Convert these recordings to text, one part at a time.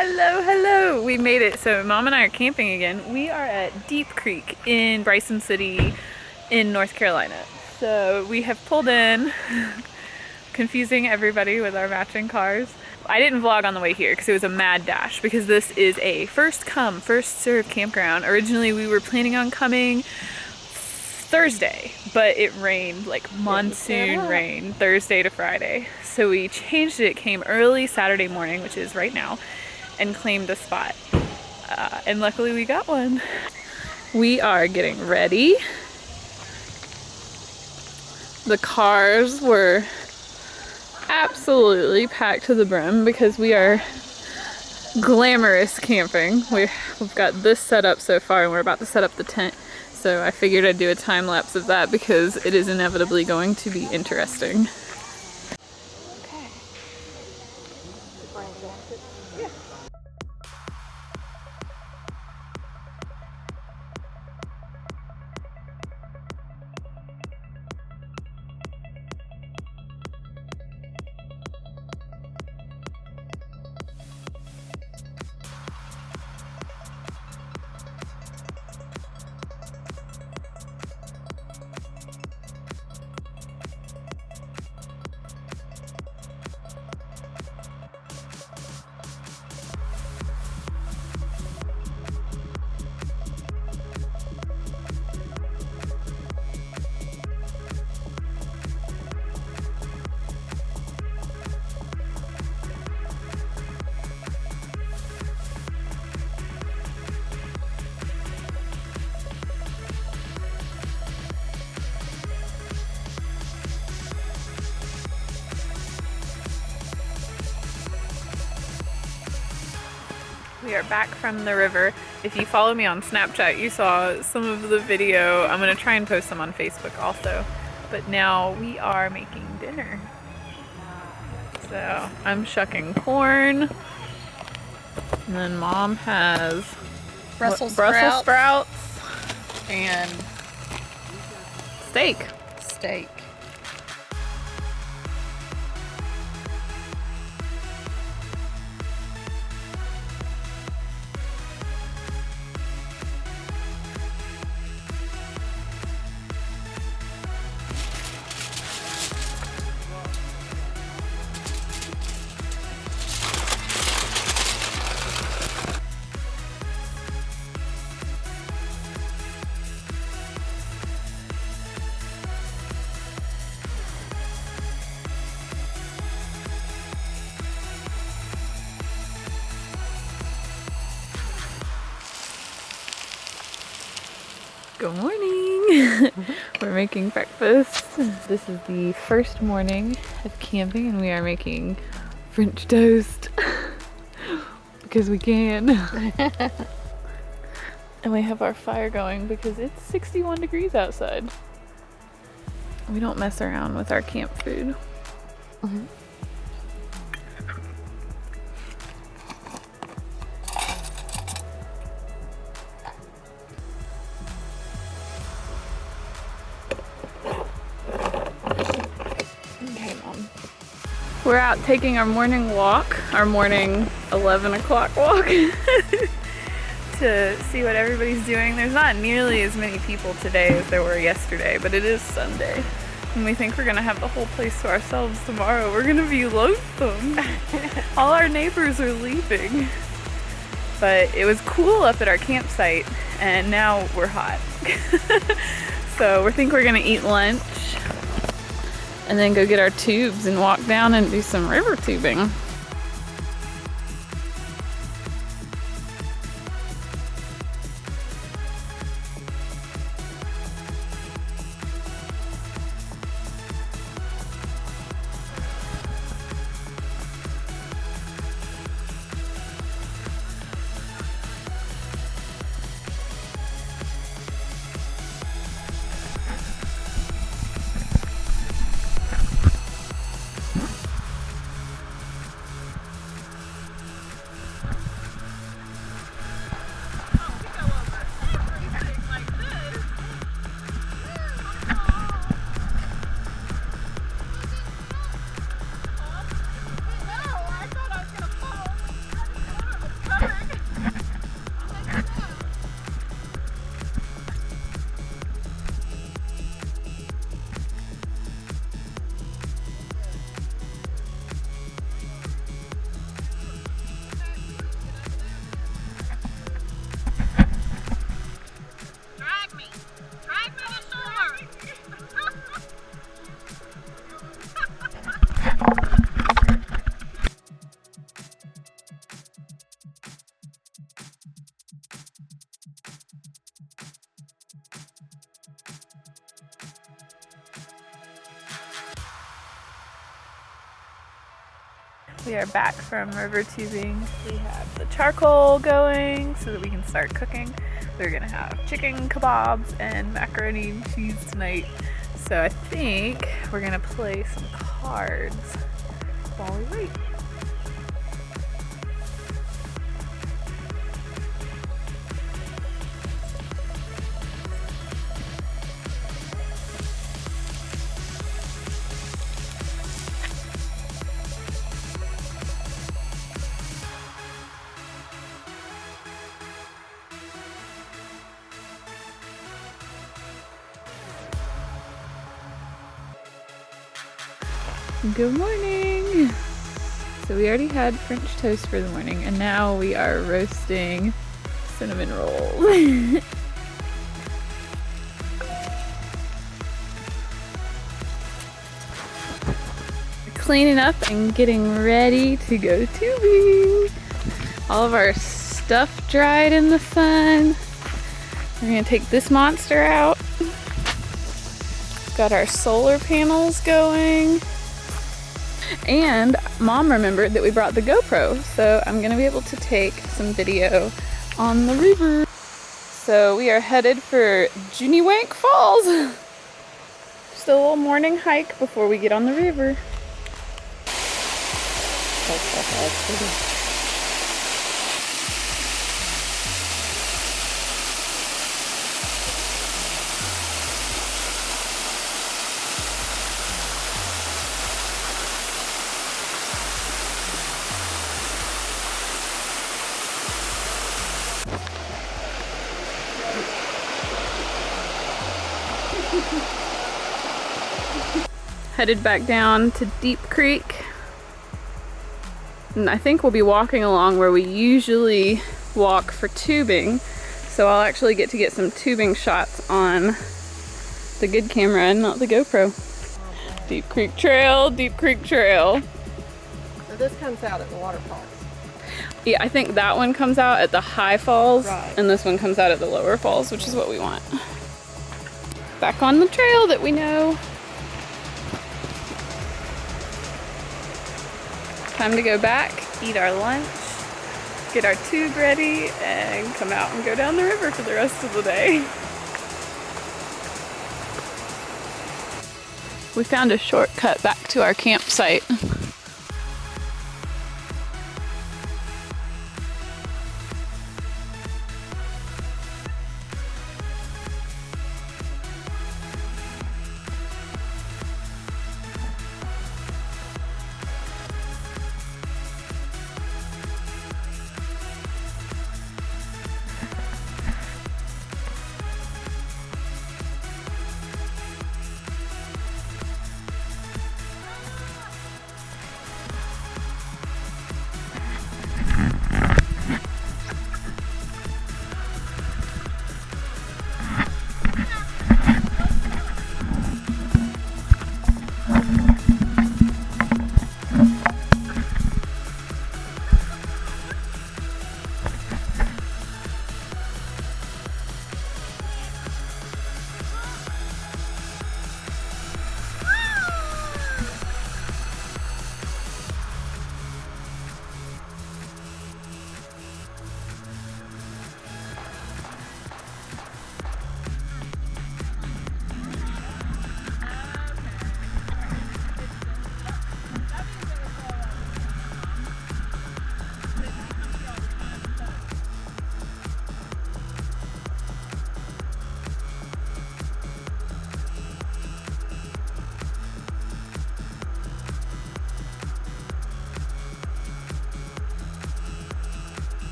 Hello, hello! We made it. So Mom and I are camping again. We are at Deep Creek in Bryson City in North Carolina. So we have pulled in, confusing everybody with our matching cars. I didn't vlog on the way here because it was a mad dash because this is a first come, first served campground. Originally we were planning on coming Thursday, but it rained, like monsoon rain, Thursday to Friday. So we changed it, came early Saturday morning, which is right now, and claimed a spot. And luckily we got one. We are getting ready. The cars were absolutely packed to the brim because we are glamorous camping. We've got this set up so far and we're about to set up the tent. So I figured I'd do a time lapse of that because it is inevitably going to be interesting. We are back from the river. If you follow me on Snapchat, you saw some of the video. I'm gonna try and post them on Facebook also. But now we are making dinner. So I'm shucking corn. And then Mom has Brussels sprouts and steak. Good morning! We're making breakfast. This is the first morning of camping and we are making French toast because we can. And we have our fire going because it's 61 degrees outside. We don't mess around with our camp food. We're out taking our morning walk, our morning 11 o'clock walk to see what everybody's doing. There's not nearly as many people today as there were yesterday, but it is Sunday. And we think we're gonna have the whole place to ourselves tomorrow. We're gonna be lonesome. All our neighbors are leaving. But it was cool up at our campsite and now we're hot. So we think we're gonna eat lunch and then go get our tubes and walk down and do some river tubing. We are back from river tubing. We have the charcoal going so that we can start cooking. We're gonna have chicken kebabs and macaroni and cheese tonight. So I think we're gonna play some cards while we wait. Good morning! So we already had French toast for the morning and now we are roasting cinnamon rolls. Cleaning up and getting ready to go tubing. All of our stuff dried in the sun. We're gonna take this monster out. Got our solar panels going. And Mom remembered that we brought the GoPro, so I'm gonna be able to take some video on the river. So we are headed for Juniwank Falls. Just a little morning hike before we get on the river. Headed back down to Deep Creek. And I think we'll be walking along where we usually walk for tubing. So I'll actually get to get some tubing shots on the good camera and not the GoPro. Deep Creek Trail, Deep Creek Trail. So this comes out at the waterfalls. Yeah, I think that one comes out at the high falls, Right. and this one comes out at the lower falls, which is what we want. Back on the trail that we know. Time to go back, eat our lunch, get our tube ready, and come out and go down the river for the rest of the day. We found a shortcut back to our campsite.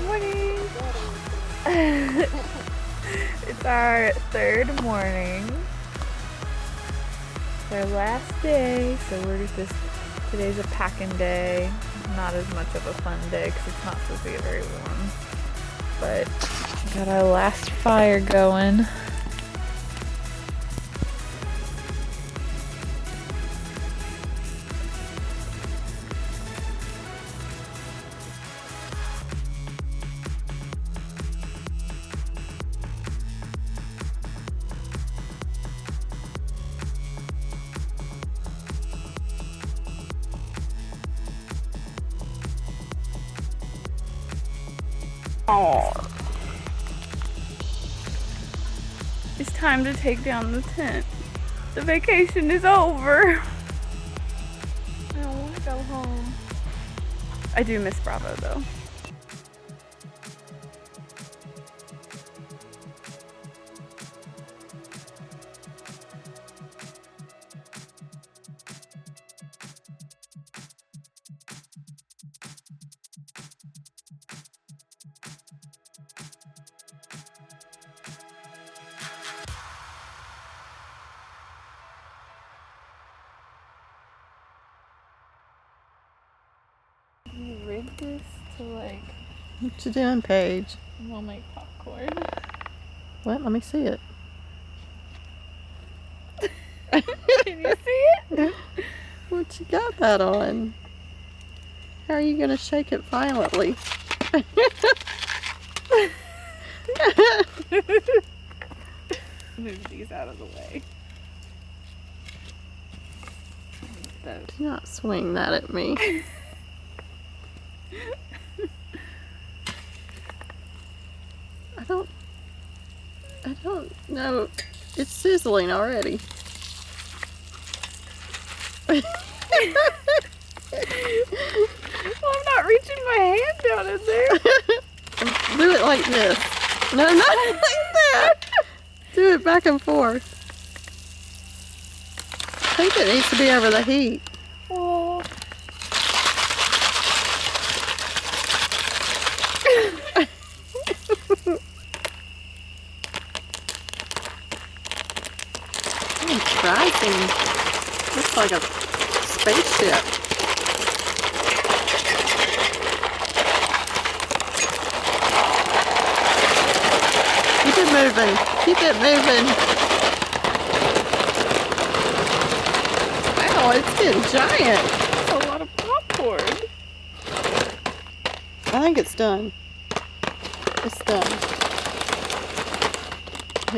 Morning! It's our third morning. It's our last day, so today's a packing day. not as much of a fun day because it's not supposed to get very warm. But got our last fire going. Oh. It's time to take down the tent. The vacation is over. I don't want to go home. I do miss Bravo though. You rig this to like... What you doing, Paige? We'll make popcorn. What? Let me see it. Can you see it? What you got that on? How are you going to shake it violently? Move these out of the way. So. Do not swing that at me. I don't know. It's sizzling already. Well, I'm not reaching my hand down in there. Do it like this. No, not like that. Do it back and forth. I think it needs to be over the heat. Oh. Rising. Looks like a spaceship. Keep it moving. Keep it moving. Wow, it's getting giant. That's a lot of popcorn. I think it's done. It's done.